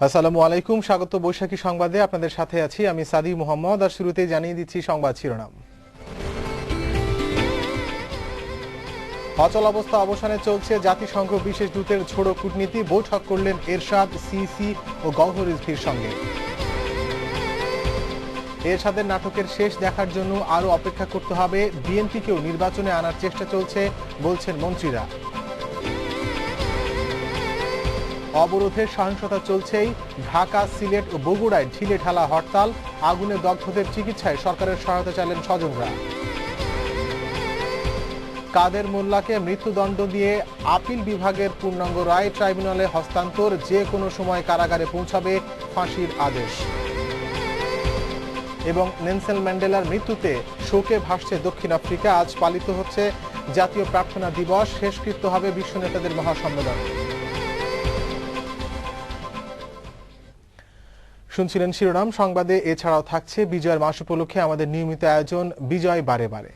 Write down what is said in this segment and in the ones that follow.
আসসালামু আলাইকুম, স্বাগত বৈশাখী সংবাদে। আপনাদের সাথে আছি আমি সাদি মোহাম্মদ। আর শুরুতেই জানিয়ে দিচ্ছি সংবাদ শিরোনাম। অচল অবস্থা অবসানে চলছে জাতিসংঘ বিশেষ দূতের ঝোড়ো কূটনীতি। বৈঠক করলেন এরশাদ, সিসি ও গওহর রিজভীর সঙ্গে। এরশাদের নাটকের শেষ দেখার জন্য আরো অপেক্ষা করতে হবে, বিএনপিকেও নির্বাচনে আনার চেষ্টা চলছে বলছেন মন্ত্রীরা। অবরোধের সহিংসতা চলছেই, ঢাকা, সিলেট ও বগুড়ায় ঢিলে ঢালা হরতাল। আগুনে দগ্ধদের চিকিৎসায় সরকারের সহায়তা চাইলেন স্বজনরা। কাদের মোল্লাকে মৃত্যুদণ্ড দিয়ে আপিল বিভাগের পূর্ণাঙ্গ রায় ট্রাইব্যুনালে হস্তান্তর, যে কোনো সময় কারাগারে পৌঁছাবে ফাঁসির আদেশ। এবং নেলসন ম্যান্ডেলার মৃত্যুতে শোকে ভাসছে দক্ষিণ আফ্রিকা। আজ পালিত হচ্ছে জাতীয় প্রার্থনা দিবস। শেষকৃত্য হবে বিশ্ব নেতাদের মহাসম্মেলন। শুনছিলেন শিরোনাম। সংবাদে এছাড়াও থাকছে বিজয়ের মাস উপলক্ষে আমাদের নিয়মিত আয়োজন বিজয় বারে বারে।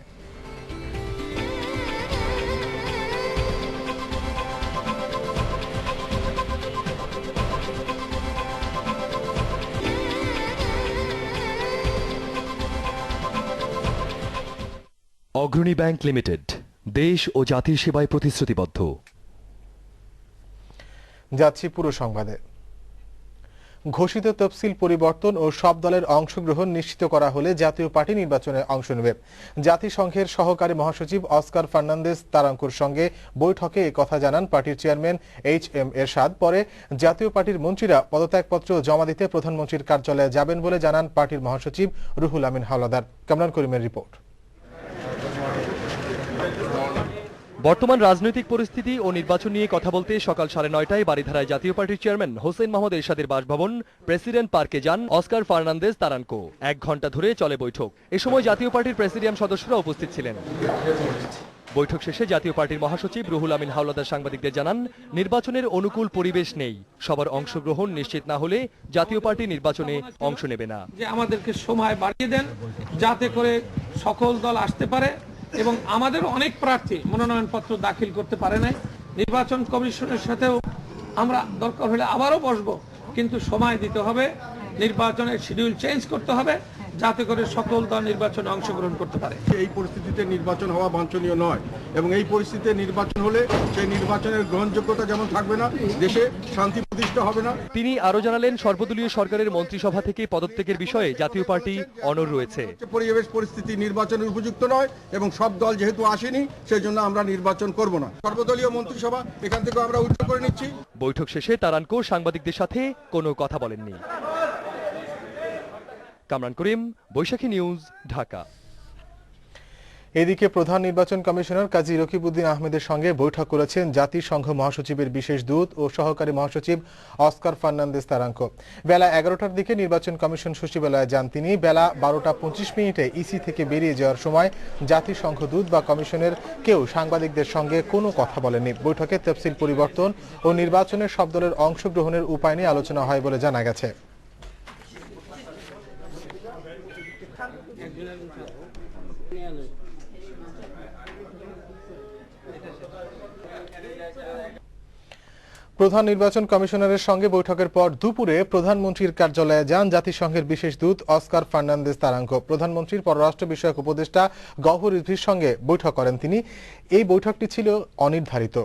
অগ্রণী ব্যাংক লিমিটেড, দেশ ও জাতির সেবায় প্রতিশ্রুতিবদ্ধ। যাচ্ছি পুরো সংবাদে। ঘোষিত তফসিল পরিবর্তন ও সব দলের অংশগ্রহণ নিশ্চিত করা হলে জাতীয় পার্টি নির্বাচনে অংশ নেবে। জাতিসংঘের সহকারী মহাসচিব অস্কার ফার্নান্দেজ তারাঙ্কুর সঙ্গে বৈঠকে এই কথা জানান পার্টির চেয়ারম্যান এইচ.এম. এরশাদ। পরে জাতীয় পার্টির মন্ত্রীরা পদত্যাগপত্র জমা দিতে প্রধানমন্ত্রীর কার্যালয়ে যাবেন বলে জানান পার্টির মহাসচিব রুহুল আমিন হাওলাদার। কামরান করিমের রিপোর্ট। বর্তমান রাজনৈতিক পরিস্থিতি ও নির্বাচন নিয়ে কথা বলতে সকাল 9:30টায় বারিধারায় জাতীয় পার্টির চেয়ারম্যান হোসেন মোহাম্মদ এরশাদের বাসভবন প্রেসিডেন্ট পার্কে যান অস্কার ফার্নান্দেজ তারানকো। 1 ঘণ্টা ধরে চলে বৈঠক। এ সময় জাতীয় পার্টির প্রেসিডিয়াম সদস্যরা উপস্থিত ছিলেন। বৈঠক শেষে জাতীয় পার্টির মহাসচিব রুহুল আমিন হাওলাদার সাংবাদিকদের জানান, নির্বাচনের অনুকূল পরিবেশ নেই। সবার অংশগ্রহণ নিশ্চিত না হলে জাতীয় পার্টি নির্বাচনে অংশ নেবে না। যে আমাদেরকে সময় বাড়িয়ে দেন যাতে করে সকল দল আসতে পারে, এবং আমাদের অনেক প্রার্থী মনোনয়নপত্র দাখিল করতে পারে নাই। নির্বাচন কমিশনের সাথেও আমরা দরকার হলে আবারও বসবো, কিন্তু সময় দিতে হবে, নির্বাচনের শিডিউল চেঞ্জ করতে হবে যাতে করে সকল দল নির্বাচনে অংশগ্রহণ করতে পারে। এই পরিস্থিতিতে নির্বাচন হওয়া বাঞ্ছনীয় নয়, এবং এই পরিস্থিতিতে নির্বাচন হলে সেই নির্বাচনের গ্রহণযোগ্যতা যেমন থাকবে না, দেশে শান্তি প্রতিষ্ঠা হবে না। তিনি আরো জানালেন, সর্বদলীয় সরকারের মন্ত্রিসভা থেকে পদত্যাগের বিষয়ে জাতীয় পার্টি অনড় রয়েছে। পরিবেশ পরিস্থিতি নির্বাচনের উপযুক্ত নয়, এবং সব দল যেহেতু আসেনি সেই জন্য আমরা নির্বাচন করব না। সর্বদলীয় মন্ত্রিসভা এখান থেকে আমরা উচ্চ করে নিচ্ছি। বৈঠক শেষে তারানকো সাংবাদিকদের সাথে কোনো কথা বলেননি। কামরান করিম, বৈশাখী নিউজ, ঢাকা। এদিকে প্রধান নির্বাচন কমিশনার কাজী রকিবউদ্দিন আহমেদের সঙ্গে বৈঠক করেছেন জাতিসংঘ মহাসচিবের বিশেষ দূত ও সহকারী মহাসচিব অস্কার ফার্নান্দেজ তারাঙ্কো। বেলা 11টার দিকে নির্বাচন কমিশন সচিবালয়ে যান তিনি। বেলা 12:25 ইসি থেকে বেরিয়ে যাওয়ার সময় জাতিসংঘ দূত বা কমিশনের কেউ সাংবাদিকদের সঙ্গে কোনো কথা বলেনি। বৈঠকে তফসিল পরিবর্তন ও নির্বাচনের সব দলের অংশগ্রহণের উপায় নিয়ে আলোচনা হয় বলে জানা গেছে। প্রধান নির্বাচন কমিশনারের সঙ্গে বৈঠকের পর দুপুরে প্রধানমন্ত্রীর কার্যালয়ে যান জাতিসংঘের বিশেষ দূত অস্কার ফার্নান্দেজ তারাঙ্কো। প্রধানমন্ত্রীর পররাষ্ট্র বিষয়ক উপদেষ্টা গওহর রিজভীর সঙ্গে বৈঠক করেন তিনি। এই বৈঠকটি ছিল অনির্ধারিত।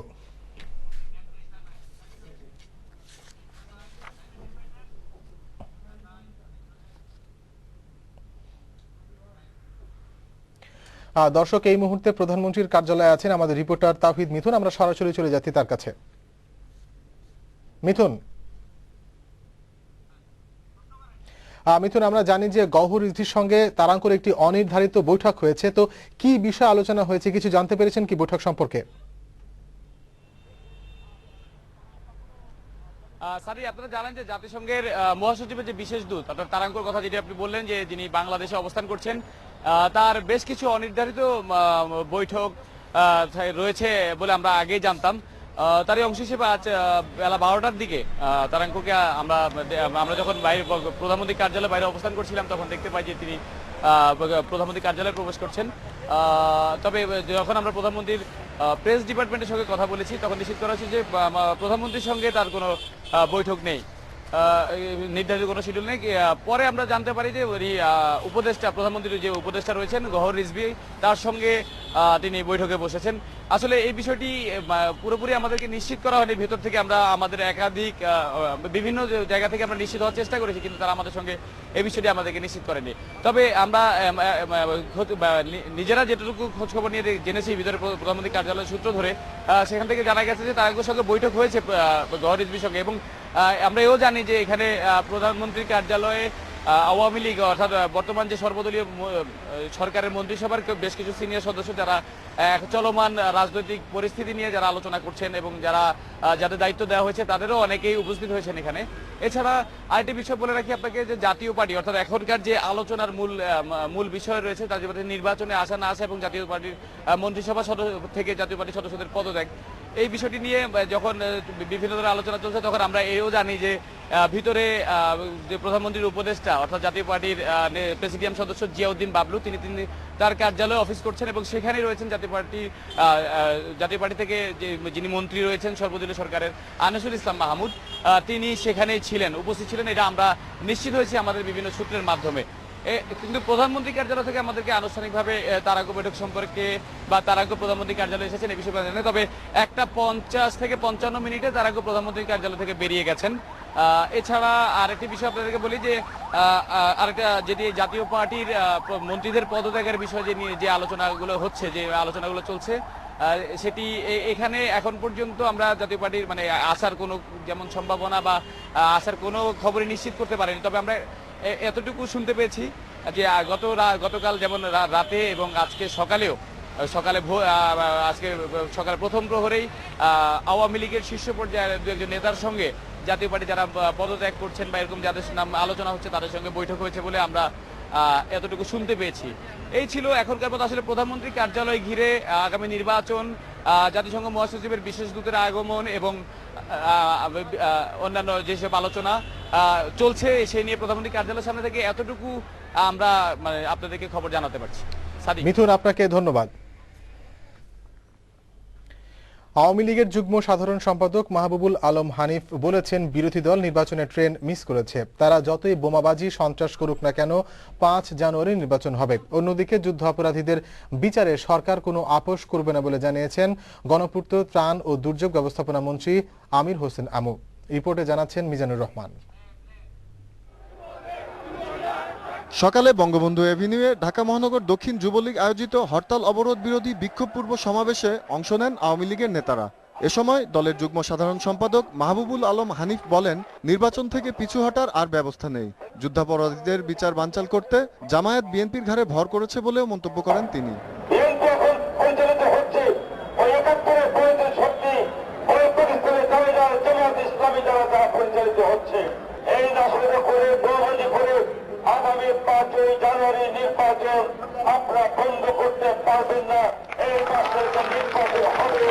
দর্শক, এই মুহূর্তে প্রধানমন্ত্রীর কার্যালয়ে আছেন আমাদের রিপোর্টার তাওহিদ মিথুন। আমরা সরাসরি চলে যাচ্ছি তার কাছে। মিথুন, আমরা জানি যে গওহর রিজভীর সঙ্গে তারাঙ্কোর একটি অনির্ধারিত বৈঠক হয়েছে। তো কি বিষয় আলোচনা হয়েছে, কিছু জানতে পেরেছেন কি বৈঠক সম্পর্কে? সারি, আপনারা জানেন যে জাতিসংঘের মহাসচিবের যে বিশেষ দূত অর্থাৎ তারাঙ্কোর কথা যেটি আপনি বললেন, যে যিনি বাংলাদেশে অবস্থান করছেন, তার বেশ কিছু অনির্ধারিত বৈঠক রয়েছে বলে আমরা আগেই জানতাম। তারই অংশ হিসেবে আজ বেলা 12টার দিকে তারাঙ্কোকে আমরা যখন বাইরে প্রধানমন্ত্রীর কার্যালয়ের বাইরে অবস্থান করছিলাম তখন দেখতে পাই যে তিনি প্রধানমন্ত্রীর কার্যালয়ে প্রবেশ করছেন। তবে যখন আমরা প্রধানমন্ত্রীর প্রেস ডিপার্টমেন্টের সঙ্গে কথা বলেছি তখন নিশ্চিত করা হয়েছে যে প্রধানমন্ত্রীর সঙ্গে তার কোনো বৈঠক নেই। নির্ধারিত কোনো শিডিউল নেই। পরে আমরা জানতে পারি যে উপদেষ্টা, প্রধানমন্ত্রীর যে উপদেষ্টা রয়েছেন গওহর রিজভী, তার সঙ্গে তিনি বৈঠকে বসেছেন। আসলে এই বিষয়টি পুরোপুরি আমাদেরকে নিশ্চিত করা হয়নি। ভেতর থেকে আমরা আমাদের একাধিক বিভিন্ন জায়গা থেকে আমরা নিশ্চিত হওয়ার চেষ্টা করেছি, কিন্তু তারা আমাদের সঙ্গে এই বিষয়টি আমাদেরকে নিশ্চিত করেনি। তবে আমরা নিজেরা যেটুকু খোঁজখবর নিয়ে জেনেছি ভিতরে প্রধানমন্ত্রী কার্যালয়ের সূত্র ধরে, সেখান থেকে জানা গেছে যে তার সঙ্গে বৈঠক হয়েছে গওহর রিজভীর সঙ্গে। এবং আমরা এও জানি যে এখানে প্রধানমন্ত্রীর কার্যালয়ে আওয়ামী লীগ অর্থাৎ বর্তমান যে সর্বদলীয় সরকারের মন্ত্রিসভার বেশ কিছু সিনিয়র সদস্য যারা চলমান রাজনৈতিক পরিস্থিতি নিয়ে যারা আলোচনা করছেন এবং যাদের দায়িত্ব দেওয়া হয়েছে তাদেরও অনেকেই উপস্থিত হয়েছেন এখানে। এছাড়া আরেকটি বিষয় বলে রাখি আপনাকে যে জাতীয় পার্টি অর্থাৎ এখনকার যে আলোচনার মূল বিষয় রয়েছে তার যে নির্বাচনে আসা না আসা এবং জাতীয় পার্টির মন্ত্রিসভা সদস্য থেকে জাতীয় পার্টির সদস্যদের পদত্যাগ, এই বিষয়টি নিয়ে যখন বিভিন্ন ধরনের আলোচনা চলছে তখন আমরা এও জানি যে ভিতরে যে প্রধানমন্ত্রীর উপদেষ্টা অর্থাৎ জাতীয় পার্টির প্রেসিডিয়াম সদস্য জিয়াউদ্দিন বাবলু তিনি তার কার্যালয়ে অফিস করছেন এবং সেখানেই রয়েছেন জাতীয় পার্টি থেকে যিনি মন্ত্রী রয়েছেন সর্বদলীয় সরকারের আনিসুল ইসলাম মাহমুদ, তিনি সেখানেই ছিলেন, উপস্থিত ছিলেন। এটা আমরা নিশ্চিত হয়েছি আমাদের বিভিন্ন সূত্রের মাধ্যমে। কিন্তু প্রধানমন্ত্রী কার্যালয় থেকে আমাদেরকে আনুষ্ঠানিকভাবে তারাঙ্ক বৈঠক সম্পর্কে বা তারাঙ্ক প্রধানমন্ত্রী কার্যালয়ে এসেছেন এই বিষয়ে জানেন। তবে 1:50 থেকে 55 মিনিটে তারাঙ্ক প্রধানমন্ত্রী কার্যালয় থেকে বেরিয়ে গেছেন। এছাড়া আরেকটি বিষয় আপনাদেরকে বলি যে আরেকটা যেটি জাতীয় পার্টির মন্ত্রীদের পদত্যাগের বিষয় যে আলোচনাগুলো হচ্ছে, যে আলোচনাগুলো চলছে, সেটি এখানে এখন পর্যন্ত আমরা জাতীয় পার্টির আসার কোনো যেমন সম্ভাবনা বা আসার কোনো খবরই নিশ্চিত করতে পারিনি। তবে আমরা এতটুকু শুনতে পেয়েছি যে গতকাল যেমন রাতে এবং আজকে সকালে প্রথম প্রহরেই আওয়ামী লীগের শীর্ষ পর্যায়ের দু একজন নেতার সঙ্গে জাতীয় পার্টি যারা পদত্যাগ করছেন বা এরকম যাদের নাম আলোচনা হচ্ছে তাদের সঙ্গে বৈঠক হয়েছে বলে আমরা এতটুকু শুনতে পেয়েছি। এই ছিল এখনকার মতো আসলে প্রধানমন্ত্রী কার্যালয় ঘিরে আগামী নির্বাচন, জাতিসংঘ মহাসচিবের বিশেষ দূতের আগমন এবং অন্যান্য যেসব আলোচনা চলছে সেই নিয়ে প্রধানমন্ত্রী কার্যালয়ের সামনে থেকে এতটুকু আমরা আপনাদেরকে খবর জানাতে পারছি। মিথুন, আপনাকে ধন্যবাদ। আওয়ামী লীগের যুগ্ম সাধারণ সম্পাদক মাহবুবুল আলম হানিফ বলেছেন বিরোধী দল নির্বাচনের ট্রেন মিস করেছে। তারা যতই বোমাবাজি সন্ত্রাস করুক না কেন 5 জানুয়ারি নির্বাচন হবে। অন্যদিকে যুদ্ধ অপরাধীদের বিচারে সরকার কোনো আপোষ করবে না বলে জানিয়েছেন গণপূর্ত, ত্রাণ ও দুর্যোগ ব্যবস্থাপনা মন্ত্রী আমির হোসেন আমু। রিপোর্টে জানাচ্ছেন মিজানুর রহমান। সকালে বঙ্গবন্ধু এভিনিউয়ে ঢাকা মহানগর দক্ষিণ যুবলীগ আয়োজিত হরতাল অবরোধ বিরোধী বিক্ষোভ পূর্ব সমাবেশে অংশ নেন আওয়ামী লীগের নেতারা। এ সময় দলের যুগ্ম সাধারণ সম্পাদক মাহবুবুল আলম হানিফ বলেন, নির্বাচন থেকে পিছু হটার আর ব্যবস্থা নেই। যুদ্ধাপরাধীদের বিচার বানচাল করতে জামায়াত বিএনপির ঘাড়ে ভর করেছে বলেও মন্তব্য করেন তিনি। আগামী 5 জানুয়ারি নির্বাচন আপনারা বন্ধ করতে পারবেন না। এই মাসের নির্বাচন হবে।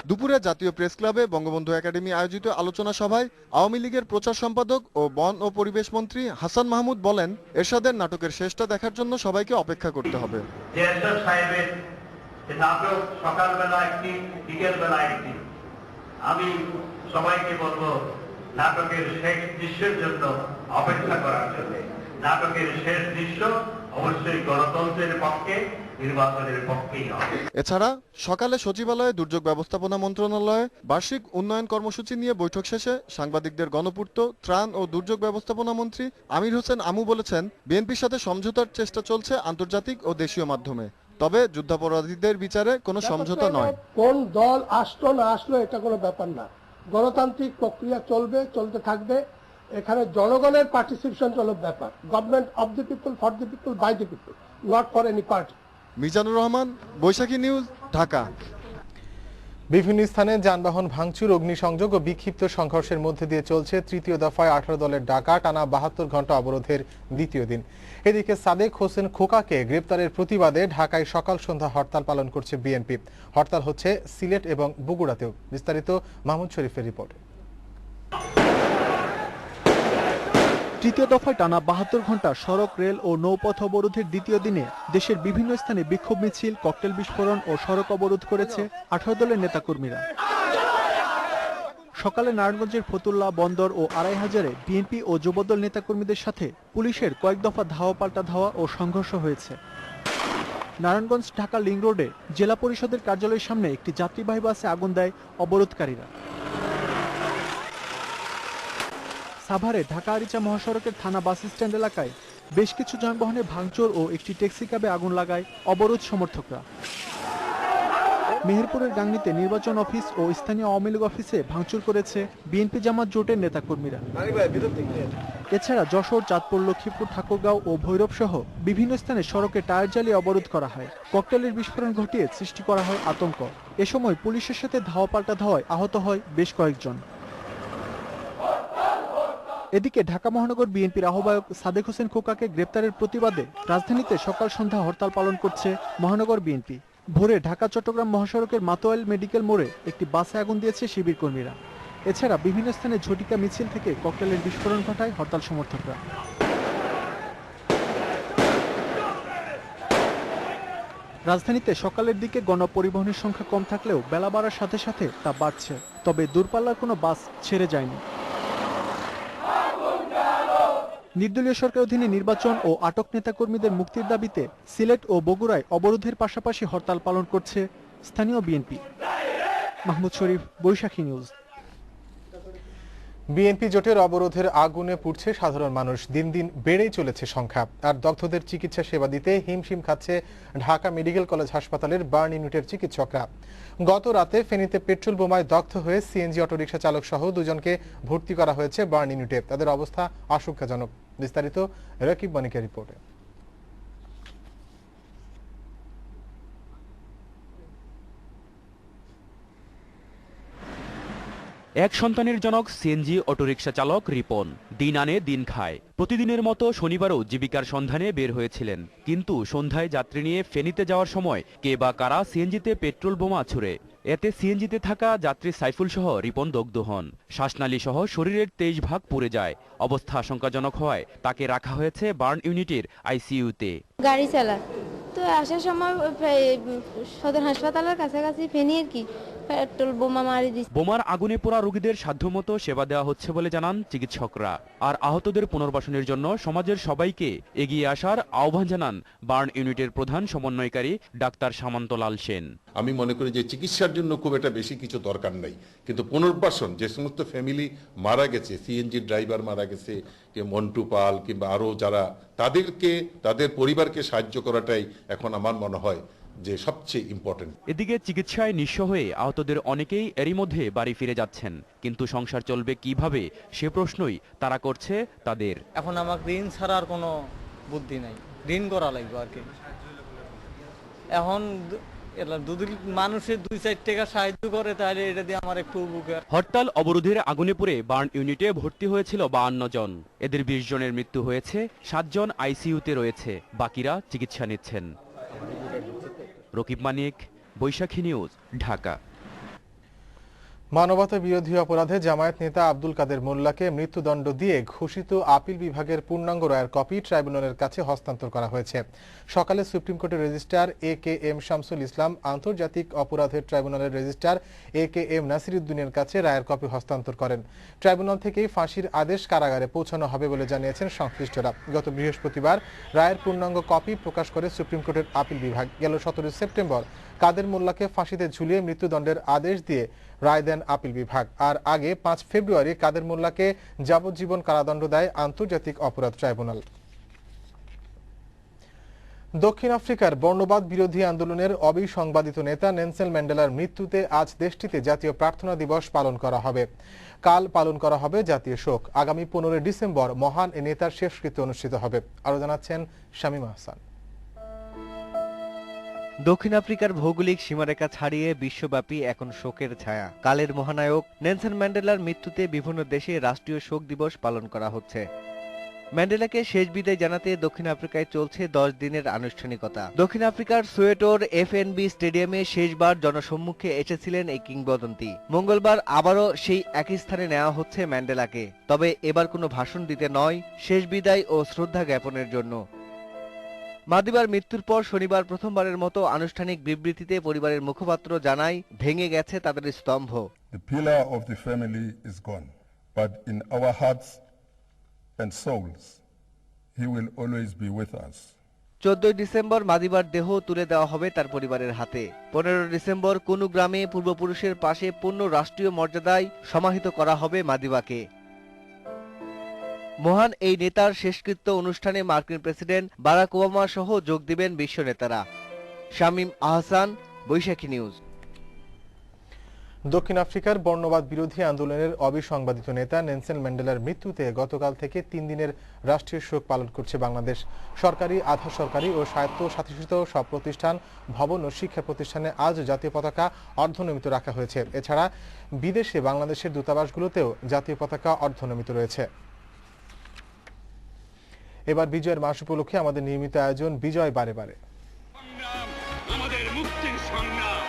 দুপুরে জাতীয় প্রেস ক্লাবে বঙ্গবন্ধু একাডেমি আয়োজিত আলোচনা সভায় আওয়ামী লীগের প্রচার সম্পাদক ও বন ও পরিবেশ মন্ত্রী হাসান মাহমুদ বলেন, এরশাদের নাটকের শেষটা দেখার জন্য সবাইকে অপেক্ষা করতে হবে। এরশাদ সাহেবের নাটক সকালবেলা একটি, বিকেলবেলা একটি। আমি সবাইকে বলবো নাটকের শেষ দৃশ্যের জন্য অপেক্ষা করার জন্য। নাটকের শেষ দৃশ্য অবশ্যই গণতন্ত্রের পক্ষে, নির্বাচনের পক্ষেই হবে। এছাড়া সকালে সচিবালয়ে দুর্যোগ ব্যবস্থাপনা মন্ত্রণালয়ে বার্ষিক উন্নয়ন কর্মসূচি নিয়ে বৈঠক শেষে সাংবাদিকদের গণপূর্ত, ত্রাণ ও দুর্যোগ ব্যবস্থাপনা মন্ত্রী আমির হোসেন আমু বলেছেন, বিএনপির সাথে সমঝোতার চেষ্টা চলছে আন্তর্জাতিক ও দেশীয় মাধ্যমে, তবে যুদ্ধাপরাধীদের বিচারে কোনো সমঝোতা নয়। কোন দল আসলো না আসলো এটা কোনো ব্যাপার না, গণতান্ত্রিক প্রক্রিয়া চলতে থাকবে। এখানে জনগণের পার্টিসিপেশন হলো ব্যাপার। Government of the people, for the people, by the people, not for any party. Mizanur Rahman, Baishakhi news, Dhaka. বিভিন্ন স্থানে যানবাহন ভাঙচুর, অগ্নিসংযোগ ও বিক্ষিপ্ত সংঘর্ষের মধ্যে দিয়ে চলছে তৃতীয় দফায় 18 দলের ডাকা টানা 72 ঘন্টা অবরোধের দ্বিতীয় দিন। এদিকে সাদেক হোসেন খোকাকে গ্রেপ্তারের প্রতিবাদে ঢাকায় সকাল সন্ধ্যা হরতাল পালন করছে বিএনপি। হরতাল হচ্ছে সিলেট এবং বগুড়াতেও। বিস্তারিত মাহমুদ শরীফের রিপোর্টে। তৃতীয় দফায় টানা 72 ঘন্টা সড়ক, রেল ও নৌপথ অবরোধের দ্বিতীয় দিনে দেশের বিভিন্ন স্থানে বিক্ষোভ মিছিল, ককটেল বিস্ফোরণ ও সড়ক অবরোধ করেছে 18 দলের নেতাকর্মীরা। সকালে নারায়ণগঞ্জের ফতুল্লা, বন্দর ও আড়াইহাজারে বিএনপি ও যুবদল নেতাকর্মীদের সাথে পুলিশের কয়েক দফা ধাওয়া পাল্টা ধাওয়া ও সংঘর্ষ হয়েছে। নারায়ণগঞ্জ ঢাকা লিংক রোডে জেলা পরিষদের কার্যালয়ের সামনে একটি যাত্রীবাহী বাসে আগুন দেয় অবরোধকারীরা। সাভারে ঢাকা আরিচা মহাসড়কের থানা বাস স্ট্যান্ড এলাকায় বেশ কিছু যানবাহনে ভাঙচুর ও একটি ট্যাক্সি ক্যাবে আগুন লাগায় অবরোধ সমর্থকরা। মেহেরপুরের গাংনীতে নির্বাচন অফিস ও স্থানীয় আওয়ামী লীগ অফিসে ভাঙচুর করেছে বিএনপি জামাত জোটের নেতাকর্মীরা। এছাড়া যশোর, চাঁদপুর, লক্ষ্মীপুর, ঠাকুরগাঁও ও ভৈরব সহ বিভিন্ন স্থানে সড়কে টায়ার জ্বালিয়ে অবরোধ করা হয়। ককটেলের বিস্ফোরণ ঘটিয়ে সৃষ্টি করা হয় আতঙ্ক। এ সময় পুলিশের সাথে ধাওয়া পাল্টা ধাওয়ায় আহত হয় বেশ কয়েকজন। এদিকে ঢাকা মহানগর বিএনপির আহ্বায়ক সাদেক হোসেন খোকাকে গ্রেপ্তারের প্রতিবাদে রাজধানীতে সকাল সন্ধ্যা হরতাল পালন করছে মহানগর বিএনপি। ভোরে ঢাকা চট্টগ্রাম মহাসড়কের মাতোয়াইল মেডিকেল মোড়ে একটি বাসে আগুন দিয়েছে শিবির কর্মীরা। এছাড়া বিভিন্ন স্থানে ঝটিকা মিছিল থেকে ককটেলের বিস্ফোরণ ঘটায় হরতাল সমর্থকরা। রাজধানীতে সকালের দিকে গণপরিবহনের সংখ্যা কম থাকলেও বেলা বাড়ার সাথে সাথে তা বাড়ছে, তবে দূরপাল্লার কোনো বাস ছেড়ে যায়নি। নির্দলীয় সরকার অধীনে নির্বাচন ও আটক নেতাকর্মীদের মুক্তির দাবিতে সিলেট ও বগুড়ায় অবরোধের পাশাপাশি হরতাল পালন করছে স্থানীয় বিএনপি। মাহমুদ শরীফ, বৈশাখী নিউজ। বিএনপি জোটের অবরোধের আগুনে পুড়ছে সাধারণ মানুষ। দিন দিন বেড়েই চলেছে সংখ্যা। আর দগ্ধদের চিকিৎসা সেবা দিতে হিমশিম খাচ্ছে ঢাকা মেডিকেল কলেজ হাসপাতালের বার্ন ইউনিটের চিকিৎসকরা। গত রাতে ফেনীতে পেট্রোল বোমায় দগ্ধ হয়ে সিএনজি অটোরিকশা চালক সহ দুজনকে ভর্তি করা হয়েছে বার্ন ইউনিটে। তাদের অবস্থা আশঙ্কাজনক। বিস্তারিত রকিব মানিকের রিপোর্টে। এক সন্তানের জনক সিএনজি অটোরিকশা চালক রিপন দিন আনে দিন খায়। প্রতিদিনের মতো শনিবারও জীবিকার সন্ধানে বের হয়েছিলেন, কিন্তু সন্ধ্যায় যাত্রী নিয়ে ফেনীতে যাওয়ার সময় কে বা কারা সিএনজিতে পেট্রোল বোমা ছুড়ে। এতে সিএনজিতে থাকা যাত্রী সাইফুল সহ রিপন দগ্ধ হন। শ্বাসনালী সহ শরীরের 23 ভাগ পুড়ে যায়। অবস্থা আশঙ্কাজনক হওয়ায় তাকে রাখা হয়েছে বার্ন ইউনিটের আইসিইউতে। গাড়ি চালা তো আসার সময় সদর হাসপাতালের কাছাকাছি ফেনী আর কি পেট্রোল বোমা মারি দিচ্ছে। বোমার আগুনে পোড়া রোগীদের সাধ্যমতো সেবা দেওয়া হচ্ছে বলে জানান চিকিৎসকরা। আর আহতদের পুনর্বাসনের জন্য সমাজের সবাইকে এগিয়ে আসার আহ্বান জানান বার্ন ইউনিটের প্রধান সমন্বয়কারী ডাক্তার সামন্তলাল সেন। আমি মনে করি যে চিকিৎসার জন্য খুব একটা বেশি কিছু দরকার নাই, কিন্তু পুনর্বাসন, যে সমস্ত ফ্যামিলি মারা গেছে, সিএনজি ড্রাইভার মারা গেছে, মন্টু পাল কিংবা আরো যারা, তাদেরকে, তাদের পরিবারকে সাহায্য করাটাই এখন আমার মনে হয় যে সবচেয়ে ইম্পর্টেন্ট। এদিকে চিকিৎসায় নিঃস্ব হয়ে আহতদের অনেকেই এরই মধ্যে বাড়ি ফিরে যাচ্ছেন, কিন্তু সংসার চলবে কিভাবে সে প্রশ্নই তারা করছে তাদের। এখন আমাকে ঋণ ছাড়া আর কোনো বুদ্ধি নাই, ঋণ করা লাগবে আর কি। এখন যদি মানুষের 2-4 টাকা সাহায্য করে তাহলে এটা দিয়ে আমার একটু উপকার। হরতাল অবরোধের আগুনে পুড়ে বার্ন ইউনিটে ভর্তি হয়েছিল 52 জন। এদের 20 জনের মৃত্যু হয়েছে, 7 জন আইসিইউতে রয়েছে, বাকিরা চিকিৎসা নিচ্ছেন। রকিব মানিক, বৈশাখী নিউজ, ঢাকা। মানবতা বিরোধী অপরাধে জামায়াত নেতা আব্দুল কাদের মোল্লাকে মৃত্যুদণ্ড দিয়ে ঘোষিত আপিল বিভাগের পূর্ণাঙ্গ রায়ের কপি ট্রাইব্যুনালের কাছে হস্তান্তর করা হয়েছে। সকালে সুপ্রিম কোর্টের রেজিস্ট্রার এ.কে.এম. শামসুল ইসলাম আন্তর্জাতিক অপরাধের ট্রাইব্যুনালের রেজিস্ট্রার এ.কে.এম. নাসিরউদ্দিনের কাছে রায়ের কপি হস্তান্তর করেন। ট্রাইব্যুনাল থেকেই ফাঁসির আদেশ কারাগারে পৌঁছানো হবে বলে জানিয়েছেন সংশ্লিষ্টরা। গত বৃহস্পতিবার রায়ের পূর্ণাঙ্গ কপি প্রকাশ করে সুপ্রিম কোর্টের আপিল বিভাগ। গেল 17 সেপ্টেম্বর কাদের মোল্লাকে ফাঁসিতে ঝুলিয়ে মৃত্যুদণ্ডের আদেশ দিয়ে রায় দেন আপিল বিভাগ। আর আগে 5 ফেব্রুয়ারি কাদের মোল্লাকে যাবজ্জীবন কারাদণ্ড দেয় আন্তর্জাতিক অপরাধ ট্রাইব্যুনাল। দক্ষিণ আফ্রিকার বর্ণবাদ বিরোধী আন্দোলনের অবিসংবাদিত নেতা নেলসন ম্যান্ডেলার মৃত্যুতে আজ দেশটিতে জাতীয় প্রার্থনা দিবস পালন করা হবে। কাল পালন করা হবে জাতীয় শোক। আগামী 15 ডিসেম্বর মহান এ নেতার শেষকৃত্য অনুষ্ঠিত হবে। আরো জানাচ্ছেন শামীম আহসান। দক্ষিণ আফ্রিকার ভৌগোলিক সীমারেখা ছাড়িয়ে বিশ্বব্যাপী এখন শোকের ছায়া। কালের মহানায়ক নেলসন ম্যান্ডেলার মৃত্যুতে বিভিন্ন দেশে রাষ্ট্রীয় শোক দিবস পালন করা হচ্ছে। ম্যান্ডেলাকে শেষ বিদায় জানাতে দক্ষিণ আফ্রিকায় চলছে 10 দিনের আনুষ্ঠানিকতা। দক্ষিণ আফ্রিকার সোয়েটোর এফএনবি স্টেডিয়ামে শেষবার জনসম্মুখে এসেছিলেন এই কিংবদন্তি। মঙ্গলবার আবারও সেই একই স্থানে নেওয়া হচ্ছে ম্যান্ডেলাকে, তবে এবার কোনো ভাষণ দিতে নয়, শেষ বিদায় ও শ্রদ্ধা জ্ঞাপনের জন্য। মাদিবার মৃত্যুর পর শনিবার প্রথমবারের মতো আনুষ্ঠানিক বিবৃতিতে পরিবারের মুখপাত্র জানায়, ভেঙে গেছে তাদের স্তম্ভ। The pillar of the family is gone, but in our hearts and souls, he will always be with us. 14 December মাদিবার দেহ তুলে দেওয়া হবে তার পরিবারের হাতে। 15 ডিসেম্বর কোনো গ্রামে পূর্বপুরুষের পাশে পূর্ণ রাষ্ট্রীয় মর্যাদায় সমাহিত করা হবে মাদিবাকে। মহান এই নেতার শেষকৃত্য অনুষ্ঠানে মার্কিন প্রেসিডেন্ট বারাক ওবামা সহ যোগ দিবেন বিশ্ব নেতারা। শামীম আহসান, বৈশাখী নিউজ। দক্ষিণ আফ্রিকার বর্ণবাদ বিরোধী আন্দোলনের অবিসংবাদিত নেতা নেলসন ম্যান্ডেলার মৃত্যুতে গতকাল থেকে 3 দিনের রাষ্ট্রীয় শোক পালন করছে বাংলাদেশ। সরকারি, আধা সরকারি ও স্বায়ত্তশাসিত সব প্রতিষ্ঠান, ভবন ও শিক্ষা প্রতিষ্ঠানে আজ জাতীয় পতাকা অর্ধনমিত রাখা হয়েছে। এছাড়া বিদেশে বাংলাদেশের দূতাবাসগুলোতেও জাতীয় পতাকা অর্ধনমিত রয়েছে। এবার বিজয়ের মাস উপলক্ষে আমাদের নিয়মিত আয়োজন বিজয় বারে বারে। আমাদের মুক্তির সংগ্রাম।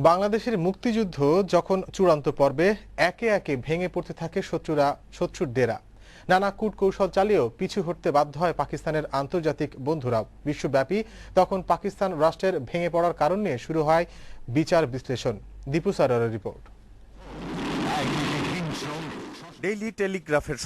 বাংলাদেশের মুক্তিযুদ্ধ যখন চূড়ান্ত পর্বে একে একে ভেঙে পড়তে থাকে শত্রুর ডেরা। নানা কূটকৌশল চালিয়েও পিছু হটতে বাধ্য হয় পাকিস্তানের আন্তর্জাতিক বন্ধুরাও। বিশ্বব্যাপী তখন পাকিস্তান রাষ্ট্রের ভেঙে পড়ার কারণ নিয়ে শুরু হয় বিচার বিশ্লেষণ। দীপু সারারের রিপোর্ট। ডেইলি টেলিগ্রাফের